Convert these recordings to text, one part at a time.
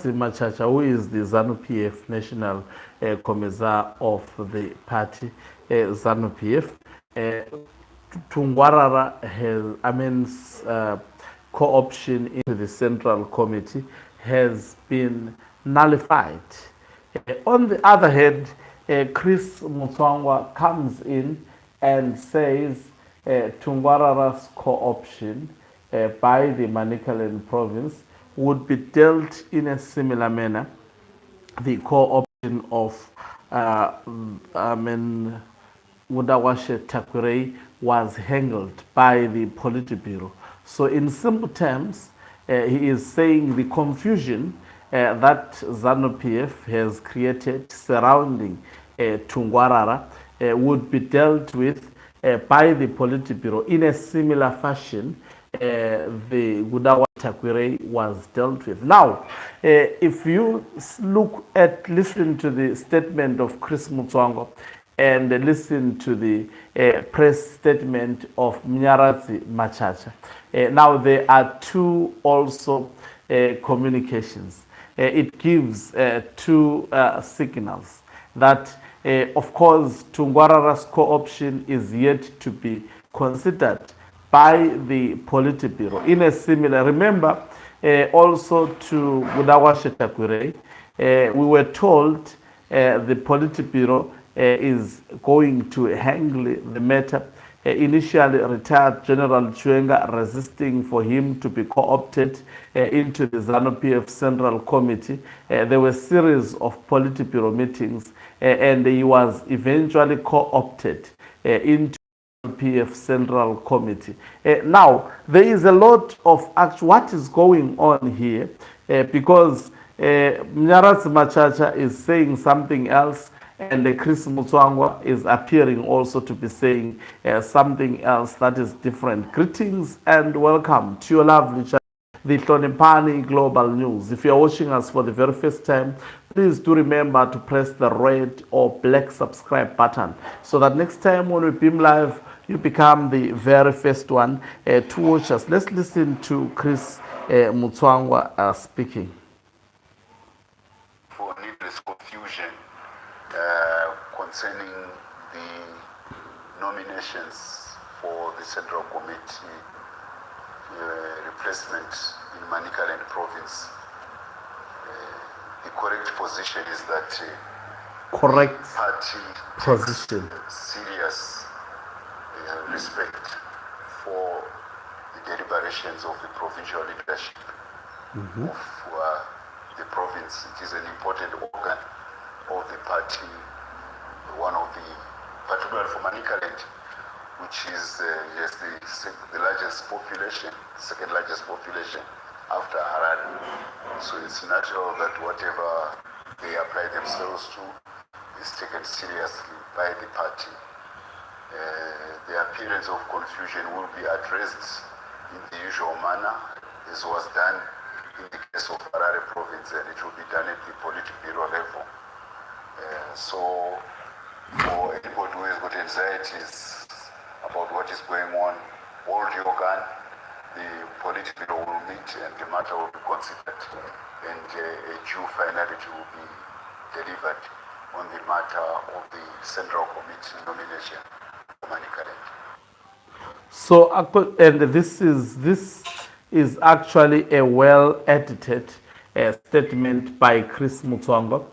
Machacha, who is the ZANU-PF National Commissar of the party, ZANU-PF, Tungwarara has, co-option into the Central Committee has been nullified. On the other hand, Chris Mutsvanga comes in and says Tungwarara's co-option by the Manicaland province would be dealt in a similar manner. The co-option of Mudawashe Tagwirei was handled by the Politiburo. So in simple terms, he is saying the confusion that ZANU-PF has created surrounding Tungwarara would be dealt with by the Politiburo in a similar fashion the Gudawa Tagwirei was dealt with. Now, if you listen to the statement of Chris Mutsvanga and listen to the press statement of Mnyaradzi Machacha, now there are two also communications. It gives two signals that, of course, Tungwarara's co-option is yet to be considered by the Politiburo in a similar. Remember, also to Mudawashe Tagwirei, we were told the Politiburo is going to handle the matter. Initially, retired General Mutsvanga resisting for him to be co-opted into the ZANU-PF Central Committee. There were a series of Politiburo meetings, and he was eventually co-opted into PF Central Committee. Now, there is a lot of what is going on here because Mnyaradzi Machacha is saying something else, and Chris Mutsvanga is appearing also to be saying something else that is different. Greetings and welcome to your lovely channel, the Hloniphani Global News. If you are watching us for the very first time, please do remember to press the red or black subscribe button so that next time when we beam live, you become the very first one to watch us. Let's listen to Chris Mutsvanga speaking. For needless confusion concerning the nominations for the Central Committee replacement in Manicaland province, the correct position is that correct party position serious respect for the deliberations of the provincial leadership of the province. It is an important organ of the party, one of the, particularly for Manicaland, which is yes, the largest population, second largest population after Harare. So it's natural that whatever they apply themselves to is taken seriously by the party. The appearance of confusion will be addressed in the usual manner, as was done in the case of Harare province, and it will be done at the Politiburo level. So for anybody who has got anxieties about what is going on, hold your gun. The Politiburo will meet and the matter will be considered, and a due finality will be delivered on the matter of the Central Committee nomination. So, and this is actually a well-edited statement by Chris Mutsvanga.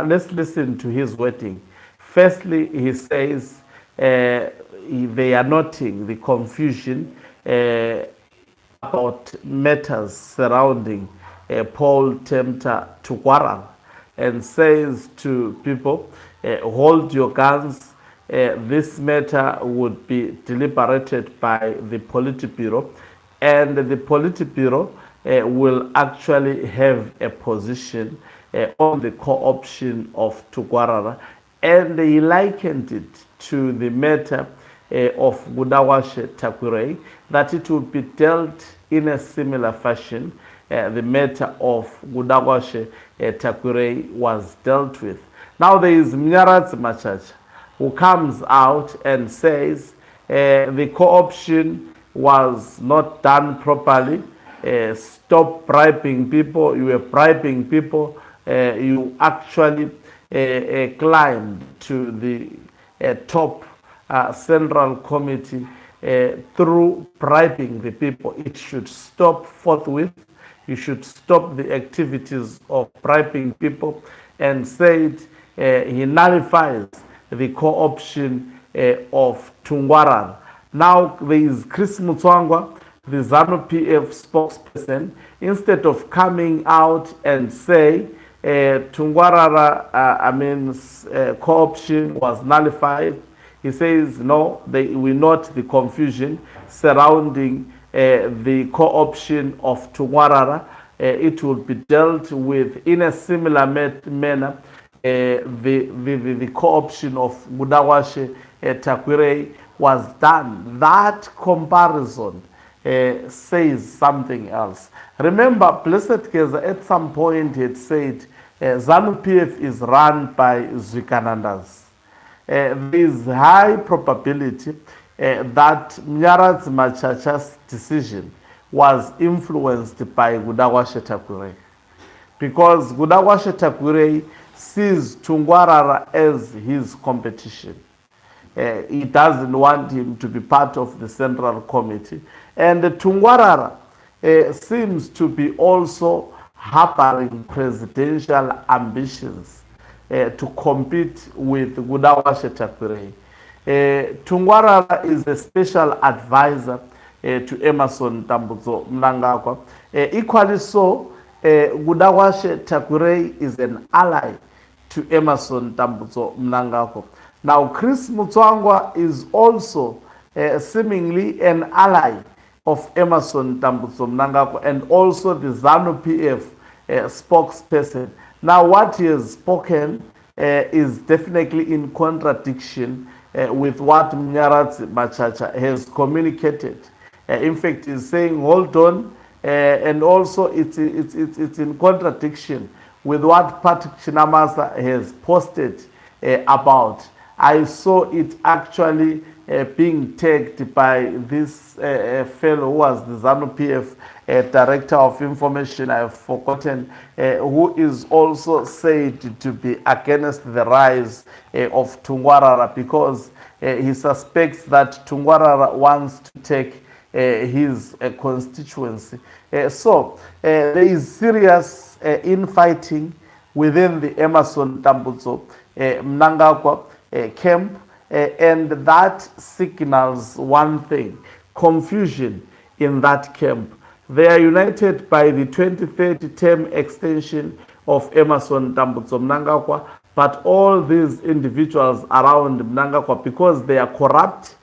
Let's listen to his wording. Firstly, he says they are noting the confusion about matters surrounding Paul Tempter Tungwarara, and says to people, hold your guns. This matter would be deliberated by the Politiburo, and the Politiburo will actually have a position on the co-option of Tungwarara, and he likened it to the matter of Mudawashe Tagwirei, that it would be dealt in a similar fashion. The matter of Mudawashe Tagwirei was dealt with. Now there is Mnyaradzi Machacha, who comes out and says the co-option was not done properly, stop bribing people. You were bribing people. You actually climbed to the top central committee through bribing the people. It should stop forthwith. You should stop the activities of bribing people, and said he nullifies the co-option of Tungwarara. Now there is Chris Mutsvanga, the ZANU-PF spokesperson. Instead of coming out and say Tungwarara, co-option was nullified, he says no, we note the confusion surrounding the co-option of Tungwarara. It will be dealt with in a similar manner. The co-option of Mudawashe Tagwirei was done. That comparison says something else. Remember, Blessed Keza at some point had said ZANU-PF is run by Zwikanandas. There is high probability that Mnyaradzi Machacha's decision was influenced by Mudawashe Tagwirei, because Mudawashe Tagwirei sees Tungwarara as his competition. He doesn't want him to be part of the Central Committee. And Tungwarara seems to be also harboring presidential ambitions to compete with Mudawashe Tagwirei. Tungwarara is a special advisor to Emerson Tambudzo Mnangagwa. Equally so, Mudawashe Tagwirei is an ally to Emerson Tambudzo Mnangagwa. Now, Chris Mutsvanga is also seemingly an ally of Emerson Tambudzo Mnangagwa, and also the ZANU-PF spokesperson. Now, what he has spoken is definitely in contradiction with what Mnyaradzi Machacha has communicated. In fact, he's saying, hold on, and also it's in contradiction with what Patrick Chinamasa has posted about. I saw it actually being tagged by this fellow who was the ZANU-PF Director of Information, I have forgotten, who is also said to be against the rise of Tungwarara, because he suspects that Tungwarara wants to take his constituency. So there is serious infighting within the Emerson Tambudzo Mnangagwa camp, and that signals one thing: confusion in that camp. They are united by the 2030 term extension of Emerson Tambudzo Mnangagwa, but all these individuals around Mnangagwa, because they are corrupt,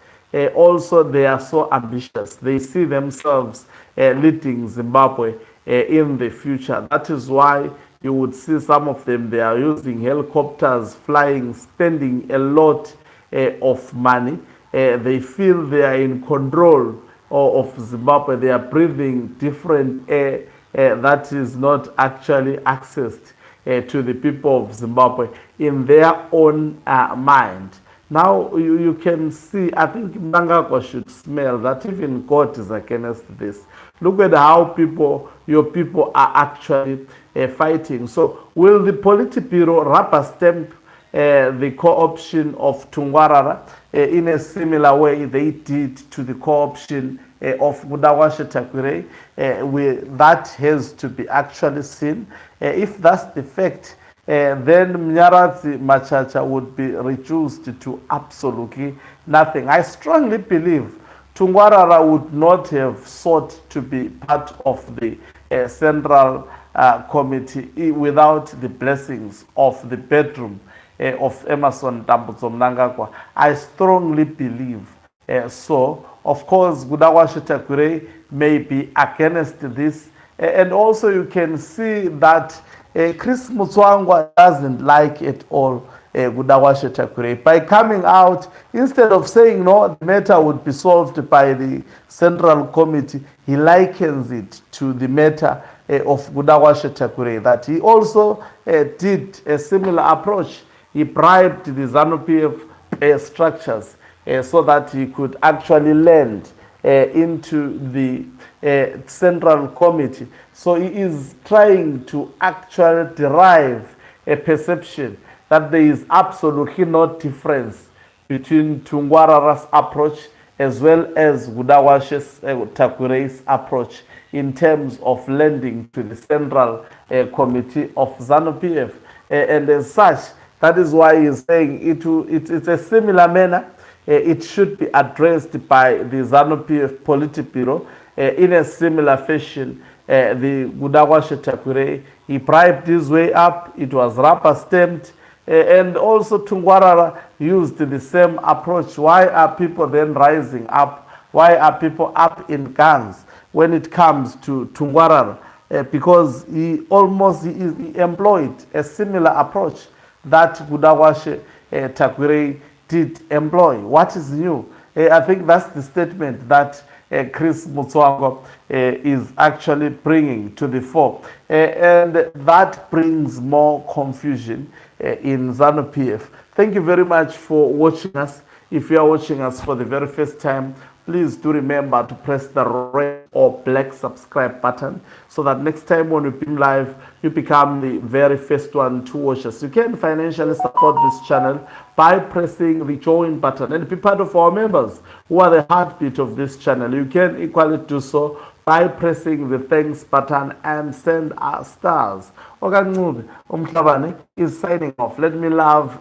also they are so ambitious. They see themselves leading Zimbabwe in the future. That is why you would see some of them, they are using helicopters, flying, spending a lot of money. They feel they are in control of Zimbabwe. They are breathing different air that is not actually accessed to the people of Zimbabwe in their own mind. Now you can see, I think Mnangagwa should smell that even God is against this. Look at how your people are actually fighting. So will the Politiburo rubber stamp the co-option of Tungwarara in a similar way they did to the co-option of Mudawashe Tagwirei? That has to be actually seen. If that's the fact, then Mnyaradzi Machacha would be reduced to absolutely nothing. I strongly believe Tungwarara would not have sought to be part of the Central Committee without the blessings of the bedroom of Emerson Tambudzo Mnangagwa. I strongly believe so. Of course, Mudawashe Tagwirei may be against this, and also you can see that Chris Mutsvanga doesn't like it all Mudawashe Tagwirei. By coming out, instead of saying no, the matter would be solved by the Central Committee, he likens it to the matter of Mudawashe Tagwirei, that he also did a similar approach. He bribed the ZANU-PF structures so that he could actually land into the Central Committee. So he is trying to actually derive a perception that there is absolutely no difference between Tungwarara's approach as well as Gudawashe's Tagwirei's approach in terms of lending to the Central Committee of ZANU-PF. And as such, that is why he is saying it's a similar manner. It should be addressed by the ZANU-PF Politiburo in a similar fashion. The Gudawashe Tagwirei, he bribed his way up. It was rubber stamped. And also Tungwarara used the same approach. Why are people then rising up? Why are people up in gangs when it comes to Tungwarara? Because he employed a similar approach that Gudawashe Tagwirei did employ. What is new? I think that's the statement that Chris Mutsvanga is actually bringing to the fore. And that brings more confusion in ZANU-PF. Thank you very much for watching us. If you are watching us for the very first time, please do remember to press the red or black subscribe button so that next time when we beam live, you become the very first one to watch us. You can financially support this channel by pressing the join button and be part of our members who are the heartbeat of this channel. You can equally do so by pressing the thanks button and send us stars. Okanqube Umhlabane is signing off. Let me love